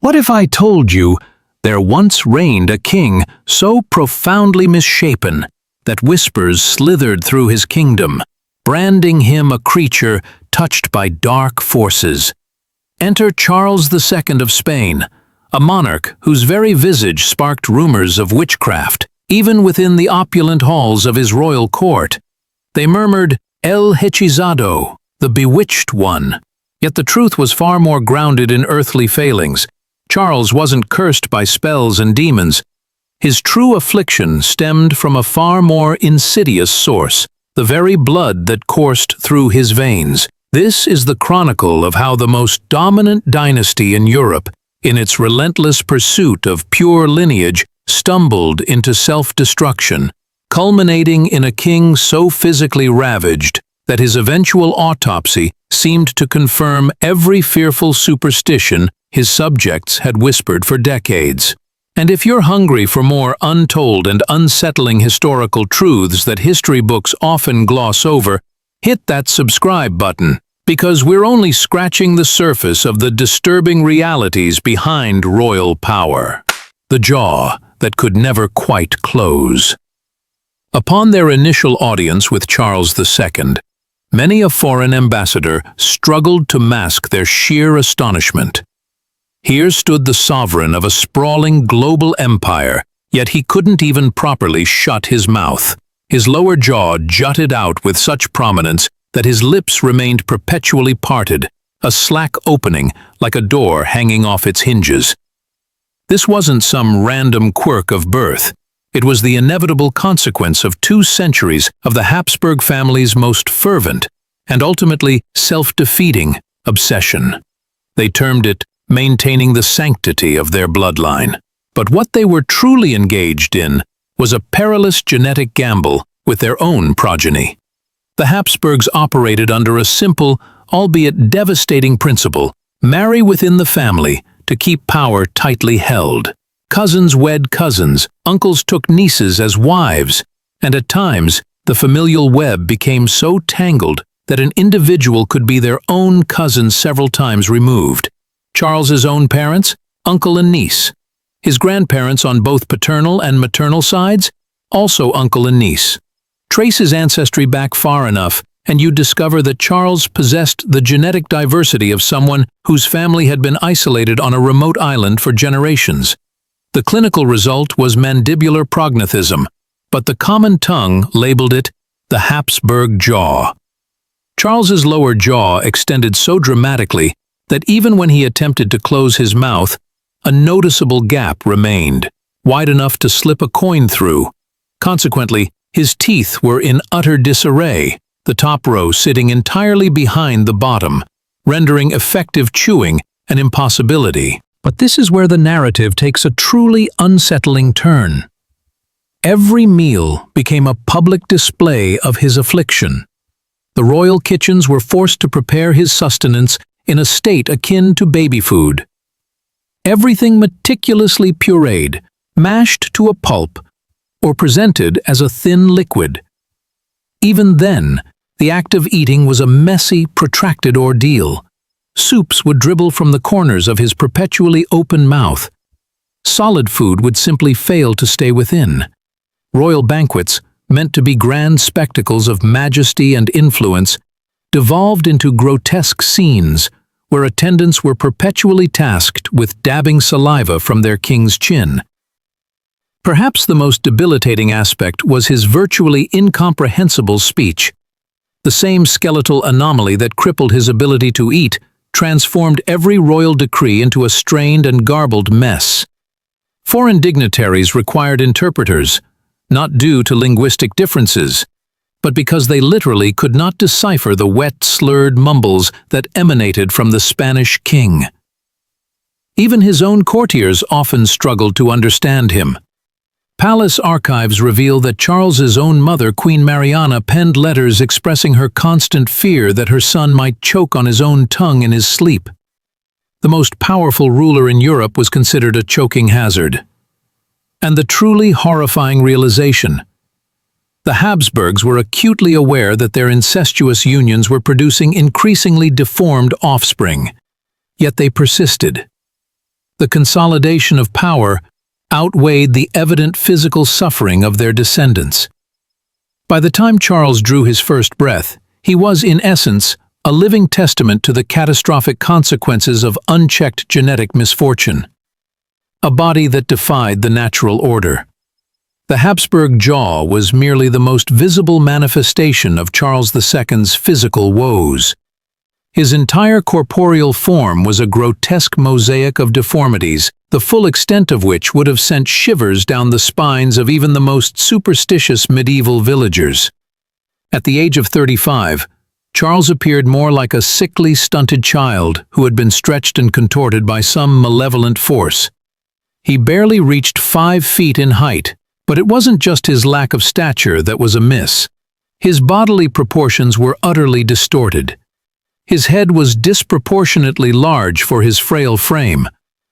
What if I told you there once reigned a king so profoundly misshapen that whispers slithered through his kingdom, branding him a creature touched by dark forces? Enter Charles II of Spain, a monarch whose very visage sparked rumors of witchcraft, even within the opulent halls of his royal court. They murmured, El Hechizado, the bewitched one. Yet the truth was far more grounded in earthly failings. Charles wasn't cursed by spells and demons. His true affliction stemmed from a far more insidious source, the very blood that coursed through his veins. This is the chronicle of how the most dominant dynasty in Europe, in its relentless pursuit of pure lineage, stumbled into self-destruction, culminating in a king so physically ravaged that his eventual autopsy seemed to confirm every fearful superstition his subjects had whispered for decades. And if you're hungry for more untold and unsettling historical truths that history books often gloss over, hit that subscribe button, because we're only scratching the surface of the disturbing realities behind royal power. The jaw that could never quite close. Upon their initial audience with Charles II, many a foreign ambassador struggled to mask their sheer astonishment. Here stood the sovereign of a sprawling global empire, yet he couldn't even properly shut his mouth. His lower jaw jutted out with such prominence that his lips remained perpetually parted, a slack opening like a door hanging off its hinges. This wasn't some random quirk of birth. It was the inevitable consequence of 2 centuries of the Habsburg family's most fervent and ultimately self-defeating obsession. They termed it maintaining the sanctity of their bloodline. But what they were truly engaged in was a perilous genetic gamble with their own progeny. The Habsburgs operated under a simple, albeit devastating principle: marry within the family to keep power tightly held. Cousins wed cousins, uncles took nieces as wives, and at times the familial web became so tangled that an individual could be their own cousin several times removed. Charles's own parents, uncle and niece. His grandparents on both paternal and maternal sides, also uncle and niece. Trace his ancestry back far enough, and you discover that Charles possessed the genetic diversity of someone whose family had been isolated on a remote island for generations. The clinical result was mandibular prognathism, but the common tongue labeled it the Habsburg jaw. Charles's lower jaw extended so dramatically that even when he attempted to close his mouth, a noticeable gap remained, wide enough to slip a coin through. Consequently, his teeth were in utter disarray, the top row sitting entirely behind the bottom, rendering effective chewing an impossibility. But this is where the narrative takes a truly unsettling turn. Every meal became a public display of his affliction. The royal kitchens were forced to prepare his sustenance in a state akin to baby food. Everything meticulously pureed, mashed to a pulp, or presented as a thin liquid. Even then, the act of eating was a messy, protracted ordeal. Soups would dribble from the corners of his perpetually open mouth. Solid food would simply fail to stay within. Royal banquets, meant to be grand spectacles of majesty and influence, devolved into grotesque scenes where attendants were perpetually tasked with dabbing saliva from their king's chin. Perhaps the most debilitating aspect was his virtually incomprehensible speech. The same skeletal anomaly that crippled his ability to eat transformed every royal decree into a strained and garbled mess. Foreign dignitaries required interpreters, not due to linguistic differences, but because they literally could not decipher the wet, slurred mumbles that emanated from the Spanish king. Even his own courtiers often struggled to understand him. Palace archives reveal that Charles's own mother, Queen Mariana, penned letters expressing her constant fear that her son might choke on his own tongue in his sleep. The most powerful ruler in Europe was considered a choking hazard. And the truly horrifying realization: the Habsburgs were acutely aware that their incestuous unions were producing increasingly deformed offspring, yet they persisted. The consolidation of power outweighed the evident physical suffering of their descendants. By the time Charles drew his first breath, he was, in essence, a living testament to the catastrophic consequences of unchecked genetic misfortune. A body that defied the natural order. The Habsburg jaw was merely the most visible manifestation of Charles II's physical woes. His entire corporeal form was a grotesque mosaic of deformities, the full extent of which would have sent shivers down the spines of even the most superstitious medieval villagers. At the age of 35, Charles appeared more like a sickly, stunted child who had been stretched and contorted by some malevolent force. He barely reached 5 feet in height, but it wasn't just his lack of stature that was amiss. His bodily proportions were utterly distorted. His head was disproportionately large for his frail frame,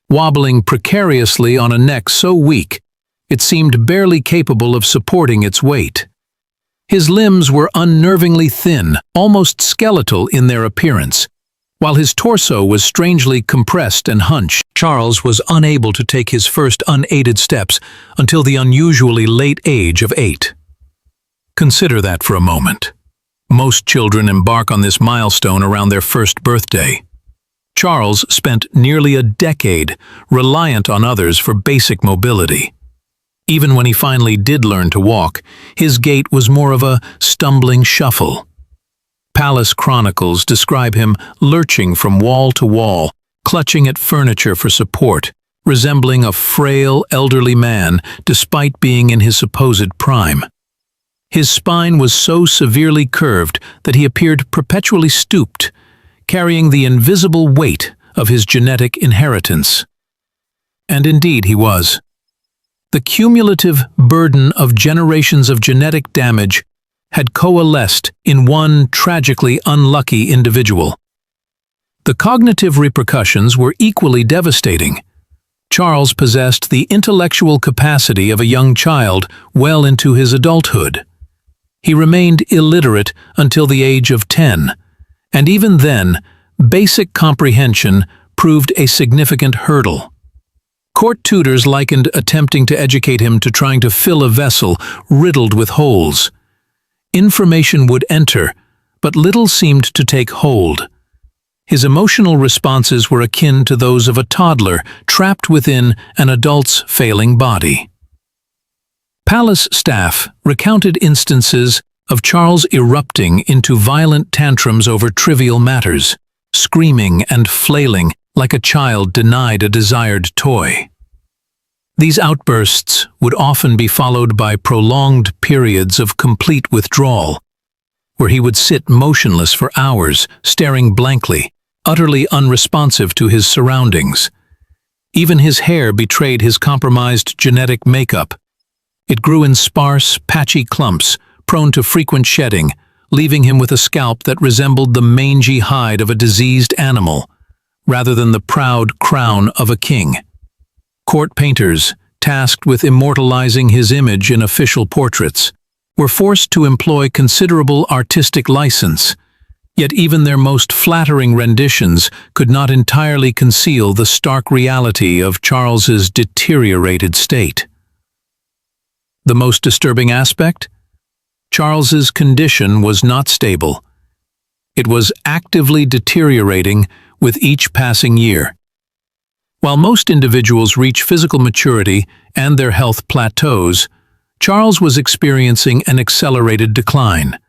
wobbling precariously on a neck so weak it seemed barely capable of supporting its weight. His limbs were unnervingly thin, almost skeletal in their appearance, while his torso was strangely compressed and hunched. Charles was unable to take his first unaided steps until the unusually late age of 8. Consider that for a moment. Most children embark on this milestone around their first birthday. Charles spent nearly a decade reliant on others for basic mobility. Even when he finally did learn to walk, his gait was more of a stumbling shuffle. Palace chronicles describe him lurching from wall to wall, clutching at furniture for support, resembling a frail, elderly man despite being in his supposed prime. His spine was so severely curved that he appeared perpetually stooped, carrying the invisible weight of his genetic inheritance. And indeed he was. The cumulative burden of generations of genetic damage had coalesced in one tragically unlucky individual. The cognitive repercussions were equally devastating. Charles possessed the intellectual capacity of a young child well into his adulthood. He remained illiterate until the age of 10, and even then, basic comprehension proved a significant hurdle. Court tutors likened attempting to educate him to trying to fill a vessel riddled with holes. Information would enter, but little seemed to take hold. His emotional responses were akin to those of a toddler trapped within an adult's failing body. Palace staff recounted instances of Charles erupting into violent tantrums over trivial matters, screaming and flailing like a child denied a desired toy. These outbursts would often be followed by prolonged periods of complete withdrawal, where he would sit motionless for hours, staring blankly, utterly unresponsive to his surroundings. Even his hair betrayed his compromised genetic makeup. It grew in sparse, patchy clumps, prone to frequent shedding, leaving him with a scalp that resembled the mangy hide of a diseased animal, rather than the proud crown of a king. Court painters, tasked with immortalizing his image in official portraits, were forced to employ considerable artistic license, yet even their most flattering renditions could not entirely conceal the stark reality of Charles's deteriorated state. The most disturbing aspect? Charles's condition was not stable. It was actively deteriorating with each passing year. While most individuals reach physical maturity and their health plateaus, Charles was experiencing an accelerated decline.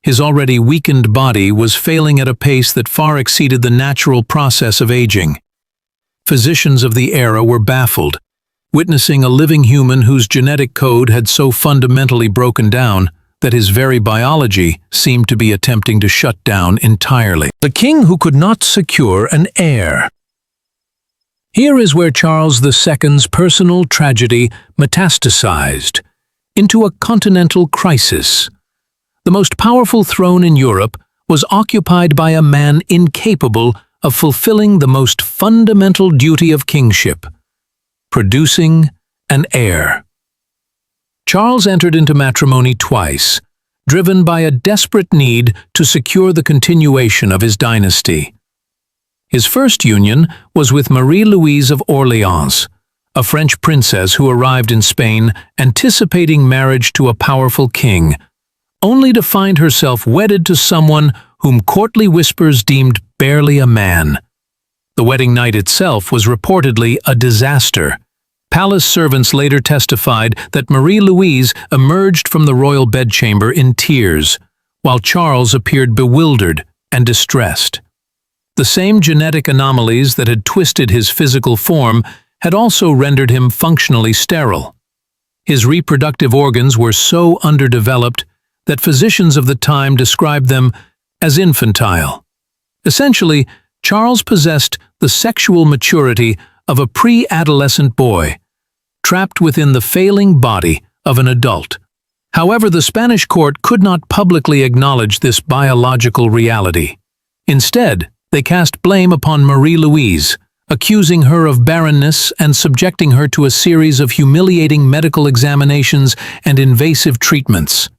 His already weakened body was failing at a pace that far exceeded the natural process of aging. Physicians of the era were baffled, witnessing a living human whose genetic code had so fundamentally broken down that his very biology seemed to be attempting to shut down entirely. The king who could not secure an heir. Here is where Charles II's personal tragedy metastasized into a continental crisis. The most powerful throne in Europe was occupied by a man incapable of fulfilling the most fundamental duty of kingship: producing an heir. Charles entered into matrimony twice, driven by a desperate need to secure the continuation of his dynasty. His first union was with Marie-Louise of Orleans, a French princess who arrived in Spain anticipating marriage to a powerful king, only to find herself wedded to someone whom courtly whispers deemed barely a man. The wedding night itself was reportedly a disaster. Palace servants later testified that Marie-Louise emerged from the royal bedchamber in tears, while Charles appeared bewildered and distressed. The same genetic anomalies that had twisted his physical form had also rendered him functionally sterile. His reproductive organs were so underdeveloped that physicians of the time described them as infantile. Essentially, Charles possessed the sexual maturity of a pre-adolescent boy, trapped within the failing body of an adult. However, the Spanish court could not publicly acknowledge this biological reality. Instead, they cast blame upon Marie-Louise, accusing her of barrenness and subjecting her to a series of humiliating medical examinations and invasive treatments.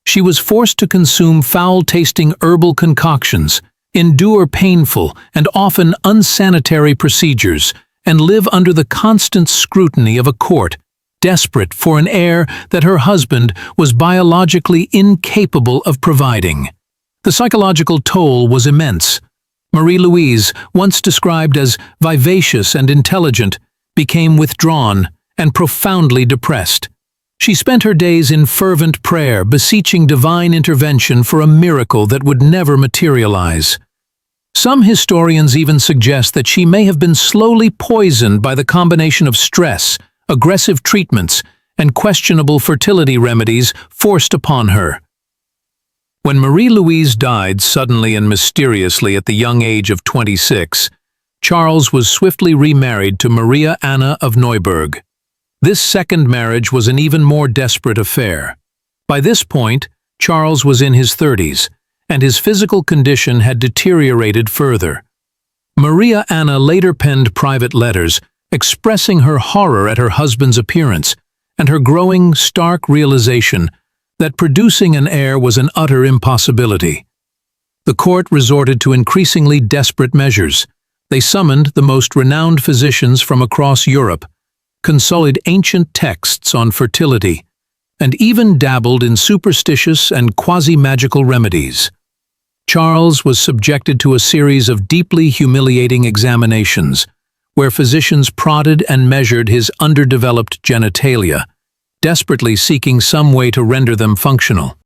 She was forced to consume foul-tasting herbal concoctions, endure painful and often unsanitary procedures, and live under the constant scrutiny of a court, desperate for an heir that her husband was biologically incapable of providing. The psychological toll was immense. Marie-Louise, once described as vivacious and intelligent, became withdrawn and profoundly depressed. She spent her days in fervent prayer, beseeching divine intervention for a miracle that would never materialize. Some historians even suggest that she may have been slowly poisoned by the combination of stress, aggressive treatments, and questionable fertility remedies forced upon her. When Marie-Louise died suddenly and mysteriously at the young age of 26, Charles was swiftly remarried to Maria Anna of Neuburg. This second marriage was an even more desperate affair. By this point, Charles was in his 30s, and his physical condition had deteriorated further. Maria Anna later penned private letters expressing her horror at her husband's appearance and her growing, stark realization that producing an heir was an utter impossibility. The court resorted to increasingly desperate measures. They summoned the most renowned physicians from across Europe, consulted ancient texts on fertility, and even dabbled in superstitious and quasi-magical remedies. Charles was subjected to a series of deeply humiliating examinations, where physicians prodded and measured his underdeveloped genitalia, desperately seeking some way to render them functional.